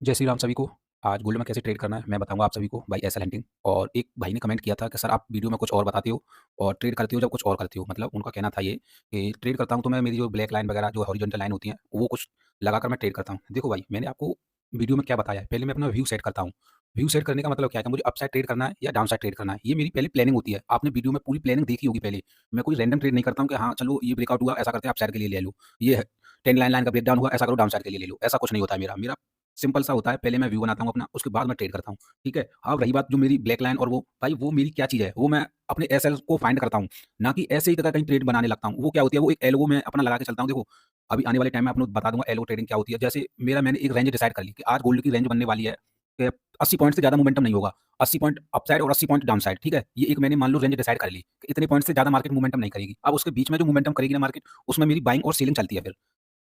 जय श्री राम सभी को। आज गोल्ड में कैसे ट्रेड करना है मैं बताऊंगा आप सभी को बाई एसएल हंटिंग। और एक भाई ने कमेंट किया था कि सर आप वीडियो में कुछ और बताते हो और ट्रेड करते हो जब कुछ और करते हो। मतलब उनका कहना था ये कि ट्रेड करता हूं तो मैं मेरी जो ब्लैक लाइन वगैरह जो हॉरिजॉन्टल लाइन होती है वो कुछ लगाकर मैं ट्रेड करता हूं। देखो भाई, मैंने आपको वीडियो में क्या बताया है, पहले मैं अपना व्यू सेट करता हूँ। व्यू सेट करने का मतलब क्या है कि मुझे अपसाइड ट्रेड करना है या डाउन साइड ट्रेड करना है, ये मेरी पहले प्लानिंग होती है। आपने वीडियो में पूरी प्लानिंग देखी होगी पहले। मैं कोई रैंडम ट्रेड नहीं करता हूँ कि हाँ चलो ये ब्रेकआउट हुआ ऐसा करते हैं अपसाइड के लिए ले लो, ये 10 लाइन लाइन का ब्रेकडाउन हुआ ऐसा करो डाउन साइड के लिए ले लो, ऐसा कुछ नहीं होता है। मेरा मेरा सिंपल सा होता है, पहले मैं व्यू बनाता हूँ अपना, उसके बाद मैं ट्रेड करता हूँ। ठीक है। अब रही बात जो मेरी ब्लैक लाइन और वो भाई वो मेरी क्या चीज़ है, वो मैं अपने एसएल को फाइंड करता हूँ, ना कि ऐसे ही तक कहीं ट्रेड बनाने लगता हूँ। वो क्या होती है, वो एक एल्गो मैं अपना लगा के चलता हूँ। देखो अभी आने वाले टाइम में आपको बता दूंगा एल्गो ट्रेडिंग क्या होती है। जैसे मेरा मैंने एक रेंज डिसाइड कर ली कि आज गोल्ड की रेंज बनने वाली है कि 80 पॉइंट से ज़्यादा मोमेंटम नहीं होगा। 80 पॉइंट अपसाइड और 80 पॉइंट डाउन साइड। ठीक है, ये एक मैंने मान लो रेंज डिसाइड कर ली कि इतने पॉइंट से ज़्यादा मार्केट मोमेंटम नहीं करेगी। अब उसके बीच में जो मोमेंटम करेगी ना मार्केट, उसमें मेरी बाइंग और सेलिंग चलती है। फिर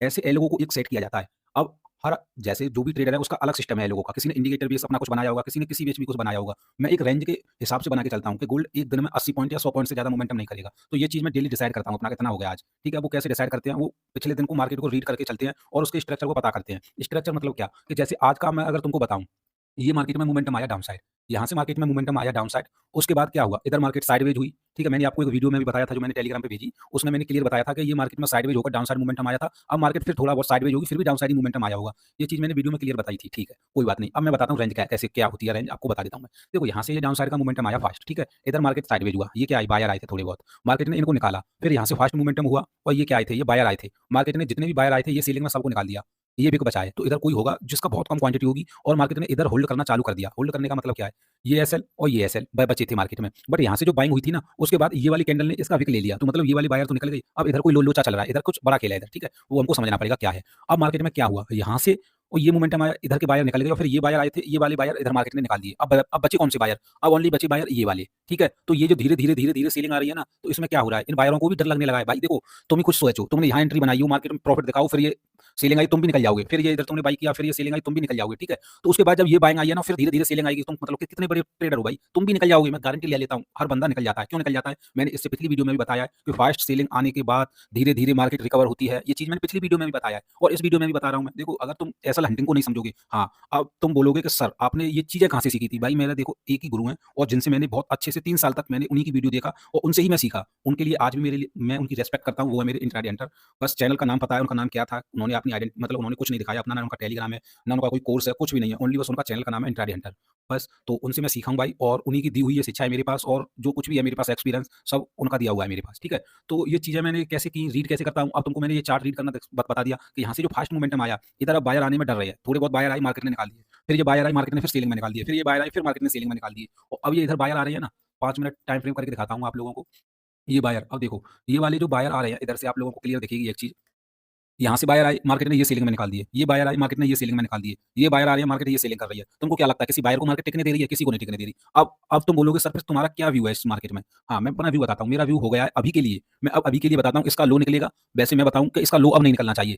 ऐसे ए लोगों को एक सेट किया जाता है। अब हर जैसे जो भी ट्रेडर है उसका अलग सिस्टम है ए लोगों का। किसी ने इंडिकेटर बेस अपना कुछ बनाया होगा, किसी ने किसी बेच भी कुछ बनाया होगा। मैं एक रेंज के हिसाब से बना के चलता हूँ कि गोल्ड एक दिन में 80 पॉइंट या 100 पॉइंट से ज़्यादा मोमेंटम नहीं करेगा। तो ये चीज़ मैं डेली डिसाइड करता हूँ अपना कितना हो गया आज। ठीक है, वो कैसे डिसाइड करते हैं, वो पिछले दिन को मार्केट को रीड करके चलते हैं और उसके स्ट्रक्चर को पता करते हैं। स्ट्रक्चर मतलब क्या कि जैसे आज का मैं अगर तुमको बताऊँ, ये मार्केट में मोमेंटम आया डाउन साइड, यहाँ से मार्केट में मोमेंटम आया डाउन साइड, उसके बाद क्या हुआ, इधर मार्केट साइडवेज हुई। ठीक है, मैंने आपको एक वीडियो में भी बताया था जो मैंने टेलीग्राम पे भेजी, उसमें मैंने क्लियर बताया था कि ये मार्केट में साइडवेज होकर डाउन साइड मोमेंटम आया था। अब मार्केट फिर थोड़ा बहुत साइडवेज होगी, फिर भी डाउन साइड ही मोमेंटम आया होगा। ये चीज़ मैंने वीडियो में क्लियर बताई थी। ठीक है, कोई बात नहीं। अब मैं बताता हूँ रेंज क्या कैसे क्या होती है, रेंज आपको बता देता हूँ मैं। देखो यहाँ से ये डाउन साइड का मोमेंटम आया फास्ट। ठीक है, इधर मार्केट साइडवेज हुआ, ये क्या आए बायर आए थे थोड़े बहुत, मार्केट ने इनको निकाला। फिर यहाँ से फास्ट मोमेंटम हुआ और ये क्या आए थे, ये बायर आए थे। मार्केट ने जितने भी बायर आए थे ये सीलिंग में सबको निकाल दिया, ये भी बचाए। तो इधर कोई होगा जिसका बहुत कम क्वांटिटी होगी और मार्केट ने इधर होल्ड करना चालू कर दिया। होल्ड करने का मतलब क्या है, ये एसएल और ये एसएल बचे थे मार्केट में। बट यहाँ से जो बाइंग हुई थी ना, उसके बाद ये वाली कैंडल ने इसका विक ले लिया। तो मतलब ये वाली बायर तो निकल गई। अब इधर कोई लोचा चल रहा है, इधर कुछ बड़ा खेला है इधर। ठीक है, वो हमको समझना पड़ेगा क्या है। अब मार्केट में क्या हुआ, यहाँ से और ये मोमेंटम आया, इधर के बायर निकल गए और फिर ये बायर आए थे, ये वाले बायर इधर मार्केट ने निकाल दिए। अब बचे कौन से बायर, अब ओनली बचे बायर ये वाले। ठीक है, तो ये जो धीरे धीरे धीरे धीरे सेलिंग आ रही है ना, तो इसमें क्या हो रहा है, इन बायरों को भी डर लगने लगा है। भाई देखो, तुम ही कुछ सोचो, तुमने यहाँ एंट्री बनाई हो, मार्केट में प्रॉफिट दिखाओ, फिर ये सेलिंग आई तुम भी निकल जाओगे, फिर ये इधर तुमने बाई किया, फिर ये सेलिंग आई तुम भी निकल जाओगे। ठीक है, तो उसके बाद जब ये बाइंग आई है ना, फिर धीरे धीरे सेलिंग आएगी। तुम मतलब कि कितने बड़े ट्रेडर हो भाई, तुम भी निकल जाओगे, मैं गारंटी ले लेता हूँ। हर बंदा निकल जाता है। क्यों निकल जाता है, मैंने इससे पिछली वीडियो में भी बताया है कि फास्ट सेलिंग आने के बाद धीरे धीरे मार्केट रिकवर होती है। ये चीज मैंने पिछली वीडियो में भी बताया है और इस वीडियो में भी बता रहा हूँ मैं। देखो अगर तुम एसएल हंटिंग को नहीं समझोगे, हाँ अब तुम बोलोगे कि सर आपने ये चीजें कहाँ से सीखी थी। भाई मेरा देखो एक ही गुरु है और जिनसे मैंने बहुत अच्छे से 3 साल तक मैंने उन्हीं की वीडियो देखा और उनसे ही मैं सीखा। उनके लिए आज भी मेरे लिए मैं उनकी रेस्पेक्ट करता हूँ, वो है मेरे इंट्राडे हंटर। बस चैनल का नाम पता है, उनका नाम क्या था, उन्होंने अपनी आइडेंटिटी मतलब उन्होंने कुछ नहीं दिखाया अपना, ना उनका टेलीग्राम है ना उनका कोई कोर्स है, कुछ भी नहीं है। ओनली बस उनका चैनल का नाम है इंट्राडे हंटर। बस तो उनसे मैं सीखा हूँ भाई, और उन्हीं की दी हुई ये शिक्षा है मेरे पास, और जो कुछ भी है मेरे पास एक्सपीरियंस सब उनका दिया हुआ है मेरे पास। ठीक है, तो ये चीज़ें मैंने कैसे की, रीड कैसे करता हूँ। अब तुमको मैंने ये चार्ट रीड करना बता दिया कि यहाँ से जो फास्ट मोमेंटम आया, इधर अब बायर आने में डर रहे हैं, थोड़े बहुत बायर आई मार्केट ने निकाल दिए, फिर ये बायर आई मार्केट ने फिर सेलिंग में निकाल दिए, फिर ये बायर आई फिर मार्केट ने सेलिंग में निकाल दिए। और अब ये इधर बायर आ रही है ना, 5 मिनट टाइम फ्रेम करके दिखाता हूँ आप लोगों को। ये बायर अब देखो, ये वाले जो बायर आ रहे हैं इधर से आप लोगों को क्लियर दिखेगी एक चीज। यहाँ से बायर आए मार्केट ने ये सेलिंग में निकाल दिए, ये बायर आए मार्केट ने ये सेलिंग में निकाल दिए, ये बायर आ रही है मार्केट ये सेलिंग कर रही है। तुमको क्या लगता है किसी बायर को मार्केट टिकने दे रही है, किसी को नहीं टिकने दे रही। अब तुम बोलोगे सर फिर तुम्हारा क्या व्यू है इस मार्केट में। हाँ मैं अपना व्यू बताता हूँ, मेरा व्यू हो गया है अभी के लिए। मैं अब अभी के लिए बताता हूँ, इसका लो निकलेगा। वैसे मैं बताऊँ कि इसका लो अब नहीं निकलना चाहिए,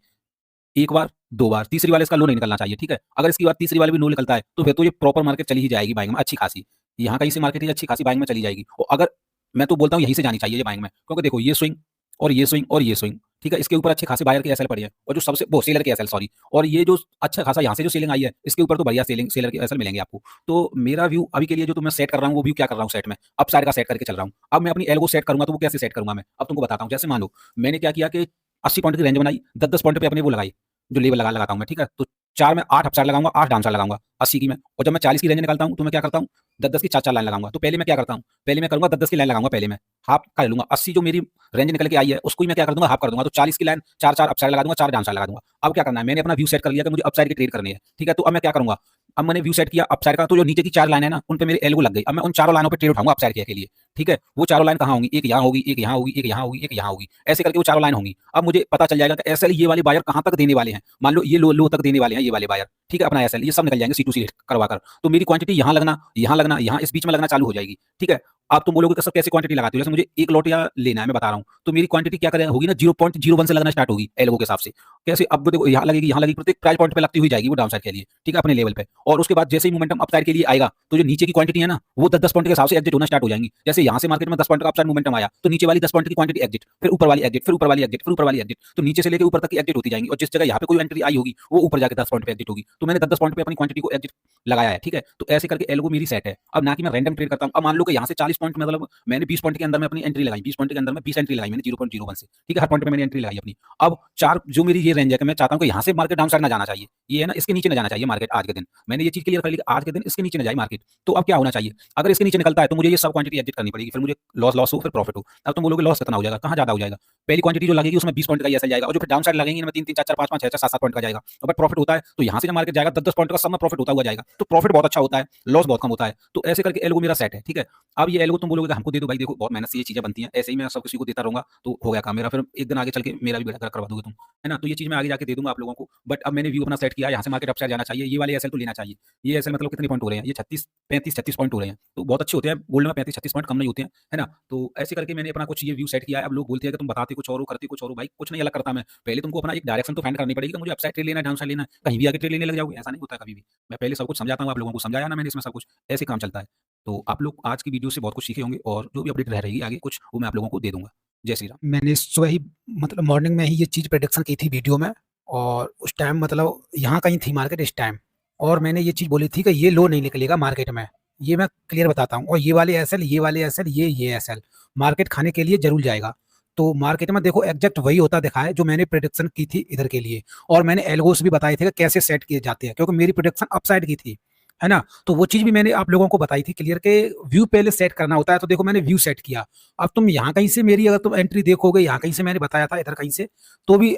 एक बार दो बार तीसरी वाले इसका लो नहीं निकलना चाहिए। ठीक है, अगर इसकी बार तीसरी वाले भी लो निकलता है तो फिर तो ये प्रॉपर मार्केट चली ही जाएगी बाइंग में अच्छी खासी। यहाँ कहीं से मार्केट अच्छी खासी बाइंग में चली जाएगी। और अगर मैं तो बोलता हूँ यहीं से जानी चाहिए ये बाइंग में, क्योंकि देखो ये स्विंग और ये स्विंग और ये स्विंग। ठीक है, इसके ऊपर अच्छे खासे बायर के एसएल पड़ी है और जो सबसे वो सेलर के एसएल सॉरी, और ये जो अच्छा खासा यहाँ से जो सेलिंग आई है इसके ऊपर तो बढ़िया सेलिंग सेलर के एसएल मिलेंगे आपको। तो मेरा व्यू अभी के लिए जो तो मैं सेट कर रहा हूँ वो व्यू क्या कर रहा हूँ सेट में, अप साइड का सेट करके चल रहा हूँ। अब मैं अपनी एल्गो सेट करूंगा तो वो कैसे सेट करूंगा मैं अब तुमको बताता हूँ। जैसे मान लो मैंने क्या किया कि 80 पॉइंट की रेंज बनाई, 10-10 पॉइंट पे अपने वो लगाई जो लेवल लगाता हूँ मैं। ठीक है, तो 4 में 8 अपसाइड लगाऊंगा, 8 डाउनसाइड लगाऊंगा 80 की मैं। और जब मैं 40 की रेंज निकालता हूँ तो मैं क्या करता हूँ, 10-10 की 4-4 लाइन लगाऊंगा। तो पहले मैं क्या करता हूँ, पहले मैं करूंगा 10-10 की लाइन लगाऊंगा, पहले मैं हाफ कर लूंगा। 80 जो मेरी रेंज निकल के आई है उसको ही मैं क्या कर दूंगा, हाफ कर दूंगा। तो 40 की लाइन 4-4 अपसाइड लगा दूंगा, 4 डाउनसाइड लगा दूंगा। अब क्या करना है, मैंने अपना व्यू सेट कर लिया कि मुझे अपसाइड की ट्रेड करनी है। ठीक है, तो अब मैं क्या करूंगा, अब मैंने व्यू सेट किया अपसाइड का, तो जो नीचे की 4 लाइन है ना उन पे मेरी एल्गो लग गई। अब मैं उन चारों लाइनों पे ट्रेड उठाऊंगा अपसाइड के लिए। ठीक है, वो चारों लाइन कहाँ होंगी, एक यहाँ होगी, एक यहाँ होगी, एक यहाँ होगी, एक यहाँ होगी, ऐसे करके वो चारों लाइन होंगी। अब मुझे पता चल जाएगा कि एसएल ये वाले बायर कहाँ तक देने वाले हैं। मान लो ये लो लो तक देने वाले हैं ये वाले बायर। ठीक है, अपना एसएल ये सब निकल जाएंगे सी टू सी करवा कर। तो मेरी क्वांटिटी यहाँ लगना, यहाँ लगना, यहाँ इस बीच में लगना चालू हो जाएगी। ठीक है, अब तुम बोलोगे कि सर कैसे क्वांटिटी लगाते हो? जैसे मुझे 1 लॉट या लेना है, मैं बता रहा हूँ, तो मेरी क्वांटिटी क्या करे होगी ना 0.01 से लगना स्टार्ट होगी एल्गो के हिसाब से। कैसे? अब देखो यहाँ लगेगी, प्रत्येक प्राइस पॉइंट पे लगती हुई जाएगी वो डाउन साइड के लिए, ठीक है? अपने लेवल पे। और उसके बाद जैसे ही मोमेंटम अप साइड के लिए आएगा, तो जो नीचे की क्वांटिटी है ना, वो 10-10 पॉइंट के हिसाब से एग्जिट होना स्टार्ट हो जाएंगी। जैसे यहाँ से मार्केट में 10 पॉइंट का अप साइड मोमेंटम आया, तो नीचे वाली 10 पॉइंट की क्वांटिटी एग्जिट, फिर ऊपर वाली एग्जिट, फिर ऊपर वाली एग्जिट, फिर ऊपर वाली एग्जिट, तो नीचे से लेकर ऊपर तक की एग्जिट होती जाएंगी। और जिस जगह यहाँ पे कोई एंट्री आई होगी, वो ऊपर जाके 10 पॉइंट पे एग्जिट होगी। तो मैंने 10-10 पॉइंट पे अपनी क्वांटिटी को एग्जिट लगाया है, ठीक है? तो ऐसे करके एल्गो मेरी सेट है। अब ना कि मैं रैंडम ट्रेड करता हूँ। अब मान लो कि यहाँ से 40 पॉइंट मतलब मैंने 20 पॉइंट के अंदर में अपनी एंट्री लगाई, 20 पॉइंट के अंदर में 20 एंट्री लगाई मैंने 0.01 से, ठीक है? हर पॉइंट पे मैंने एंट्री लगाई अपनी। अब 4 जो मेरी ये रेंज है कि मैं चाहता हूँ कि यहाँ से मार्केट डाउन साइड ना जाना चाहिए। ये है ना, इसके नीचे ना जाना चाहिए मार्केट आज के दिन। मैंने ये चीज़ क्लियर कर ली कि आज के दिन इसके नीचे ना जाए मार्केट। तो अब क्या होना चाहिए? अगर इसके नीचे निकलता है तो मुझे ये सब क्वांटिटी एग्जिट करनी पड़ेगी, फिर मुझे लॉस हो, फिर प्रॉफिट हो। अब तुम बोलोगे लॉस कितना हो जाएगा? कहाँ ज़्यादा हो जाएगा? पहली क्वांटिटी जो लगेगी उसमें 20 पॉइंट का ही ऐसा जाएगा, और जो फिर डाउन साइड लगेंगे इनमें 3-3, 4-4, 5-5, 6-6, 7-7 पॉइंट का जाएगा। अगर प्रॉफिट होता है तो यहाँ से जब मार्केट जाएगा 10-10 पॉइंट का सब में प्रॉफिट होता हुआ जाएगा। तो प्रॉफिट बहुत अच्छा होता है, लॉस बहुत कम होता है। तो ऐसे करके एल्गो मेरा सेट है, ठीक है? अब ये एल्गो तुम बोलोगे कि हमको दे दो भाई, देखो बहुत मेहनत से ये चीज़ें बनती हैं, ऐसे ही मैं सब किसी को देता रहूँगा तो हो गया काम मेरा, फिर एक दिन आगे चल के मेरा भी बेड़ा गर्क करवा दोगे तुम, है ना? तो ये चीज़ मैं आगे जाके दे दूँगा आप लोगों को। बट अब मैंने व्यू अपना सेट किया है, यहाँ से मार्केट अपसाइड जाना चाहिए, ये वाले एसएल तो लेना चाहिए। ये एसएल मतलब कितने पॉइंट हो रहे हैं? ये 36, 35, 36 पॉइंट हो रहे हैं, तो बहुत अच्छे होते हैं। गोल्ड में 35-36 पॉइंट कम नहीं होते हैं, है ना? तो ऐसे करके मैंने अपना कुछ ये व्यू सेट किया है। अब लोग बोलते हैं कि तुम बताते कुछ और हो, करते कुछ और हो। भाई कुछ नहीं अलग करता मैं। पहले तुमको अपना एक डायरेक्शन तो फाइंड करनी पड़ेगी कि मुझे अपसाइड ट्रेड लेना है, डाउन साइड लेना है। कहीं भी आके ट्रेड लेने लग जाओगे, ऐसा नहीं होता कभी भी। मैं पहले सब कुछ समझाता हूँ, आप लोगों को समझाया ना मैंने इसमें सब कुछ, ऐसे काम चलता है। तो आप लोग आज की वीडियो से बहुत कुछ सीखे होंगे, और जो भी अपडेट रह रहेगी आगे कुछ, वो मैं आप लोगों को दे दूँगा। जय श्री राम। मैंने सुबह ही मतलब मॉर्निंग में ही ये चीज़ प्रेडिक्शन की थी वीडियो में, और उस टाइम मतलब यहाँ कहीं थी मार्केट इस टाइम, और मैंने ये चीज़ बोली थी कि ये लो नहीं निकलेगा मार्केट में। ये मैं क्लियर बताता हूँ, और ये वाले एसएल, ये वाले एसएल, ये एसएल मार्केट खाने के लिए जरूर जाएगा। तो मार्केट में देखो एग्जैक्ट वही होता दिखा है जो मैंने प्रिडिक्शन की थी इधर के लिए, और मैंने एल्गोस भी बताए थे कि कैसे सेट किए जाते हैं, क्योंकि मेरी प्रिडिक्शन अपसाइड की थी, है ना? तो वो चीज़ भी मैंने आप लोगों को बताई थी क्लियर के व्यू पहले सेट करना होता है। तो देखो मैंने व्यू सेट किया। अब तुम यहाँ कहीं से मेरी अगर तुम एंट्री देखोगे, यहाँ कहीं से मैंने बताया था इधर कहीं से, तो भी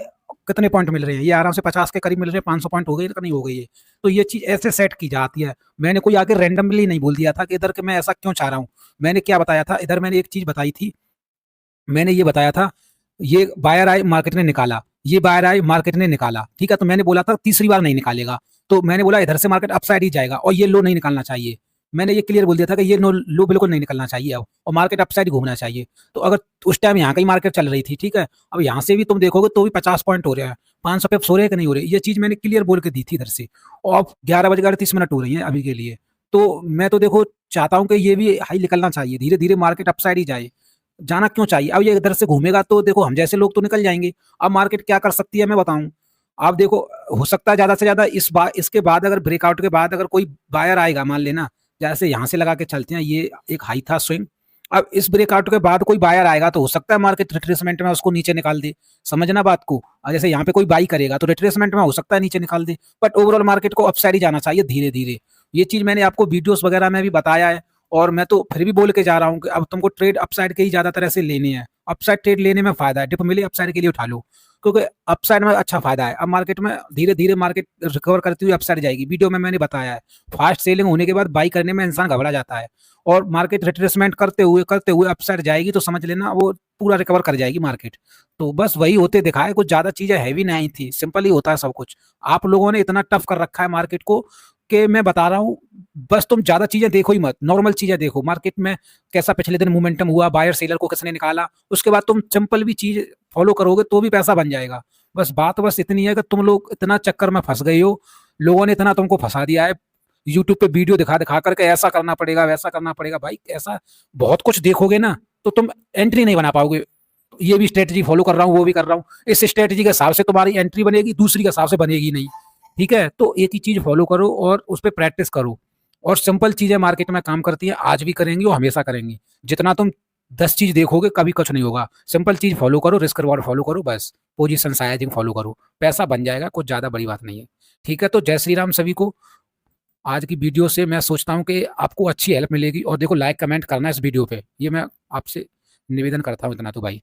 कितने पॉइंट मिल रहे हैं? ये आराम से 50 के करीब मिल रहे हैं, 500 पॉइंट हो गई नहीं हो गई है? तो ये चीज़ ऐसे सेट की जाती है। मैंने कोई आगे रैंडमली नहीं बोल दिया था कि इधर के मैं ऐसा क्यों चाह रहा हूँ। मैंने क्या बताया था इधर, मैंने एक चीज़ बताई थी, मैंने ये बताया था, ये बायर आए मार्केट ने निकाला, ये बायर आए मार्केट ने निकाला, ठीक है? तो मैंने बोला था तीसरी बार नहीं निकालेगा, तो मैंने बोला इधर से मार्केट अपसाइड ही जाएगा, और ये लो नहीं निकालना चाहिए। मैंने ये क्लियर बोल दिया था कि ये लो बिल्कुल नहीं निकलना चाहिए अब, और मार्केट अपसाइड घूमना चाहिए। तो अगर उस टाइम यहाँ की मार्केट चल रही थी, ठीक है, अब यहाँ से भी तुम देखोगे तो भी 50 पॉइंट हो रहे हैं, 500 पे हो रहे हैं कि नहीं हो रहे, ये चीज मैंने क्लियर बोल के दी थी इधर से। और अब 11 बज 38 मिनट हो रही है अभी के लिए। तो मैं तो देखो चाहता हूँ कि ये भी हाई निकलना चाहिए, धीरे धीरे मार्केट अपसाइड ही जाए। जाना क्यों चाहिए? अब ये इधर से घूमेगा तो देखो हम जैसे लोग तो निकल जाएंगे। अब मार्केट क्या कर सकती है मैं बताऊं? आप देखो, हो सकता है ज्यादा से ज्यादा इस बार, इसके बाद अगर ब्रेकआउट के बाद अगर कोई बायर आएगा, मान लेना जैसे यहाँ से लगा के चलते हैं, ये एक हाई था स्विंग, अब इस ब्रेकआउट के बाद कोई बायर आएगा तो हो सकता है मार्केट रिट्रेसमेंट में उसको नीचे निकाल दे। समझना बात को। और जैसे यहाँ पे कोई बाई करेगा तो रिट्रेसमेंट में हो सकता है नीचे निकाल दे, बट ओवरऑल मार्केट को अपसाइड ही जाना चाहिए धीरे धीरे। ये चीज मैंने आपको वीडियोस वगैरह में भी बताया है, और मैं तो फिर भी बोल के जा रहा हूँ कि अब तुमको ट्रेड अपसाइड के ही ज्यादा तरह से लेने हैं। अपसाइड ट्रेड लेने में फायदा है, डिप मिले अपसाइड के लिए उठा लो, क्योंकि अपसाइड में अच्छा फायदा है। अब मार्केट में धीरे धीरे मार्केट रिकवर करती हुई अपसाइड जाएगी, वीडियो में मैंने बताया है। फास्ट सेलिंग होने के बाद बाई करने में इंसान घबरा जाता है, और मार्केट रिट्रेसमेंट करते हुए अपसाइड जाएगी तो समझ लेना वो पूरा रिकवर कर जाएगी मार्केट। तो बस वही होते दिखा है, कुछ ज्यादा चीजें हैवी नहीं थी, सिंपल ही होता है सब कुछ। आप लोगों ने इतना टफ कर रखा है मार्केट को कि मैं बता रहा हूँ, बस तुम ज्यादा चीजें देखो ही मत, नॉर्मल चीजें देखो। मार्केट में कैसा पिछले दिन मोमेंटम हुआ, बायर सेलर को किसने निकाला, उसके बाद तुम सिंपल भी चीज फॉलो करोगे तो भी पैसा बन जाएगा। बस इतनी है कि तुम लोग इतना चक्कर में फंस गए हो, लोगों ने इतना तुमको फंसा दिया है यूट्यूब पे वीडियो दिखा दिखा करके, ऐसा करना पड़ेगा वैसा करना पड़ेगा। भाई ऐसा बहुत कुछ देखोगे ना तो तुम एंट्री नहीं बना पाओगे। ये भी स्ट्रेटजी फॉलो कर रहा हूँ, वो भी कर रहा हूँ, इस स्ट्रेटजी के हिसाब से तुम्हारी एंट्री बनेगी, दूसरी के हिसाब से बनेगी नहीं। ठीक है, तो एक ही चीज फॉलो करो और उस पर प्रैक्टिस करो। और सिंपल चीजें मार्केट में काम करती हैं, आज भी करेंगी और हमेशा करेंगी। जितना तुम 10 चीज देखोगे कभी कुछ नहीं होगा। सिंपल चीज फॉलो करो, रिस्क रिवॉर्ड फॉलो करो, बस पोजीशन साइजिंग फॉलो करो, पैसा बन जाएगा, कुछ ज्यादा बड़ी बात नहीं है। ठीक है, तो जय श्री राम सभी को। आज की वीडियो से मैं सोचता हूँ कि आपको अच्छी हेल्प मिलेगी, और देखो लाइक कमेंट करना इस वीडियो पे, ये मैं आपसे निवेदन करता हूँ, इतना तो भाई।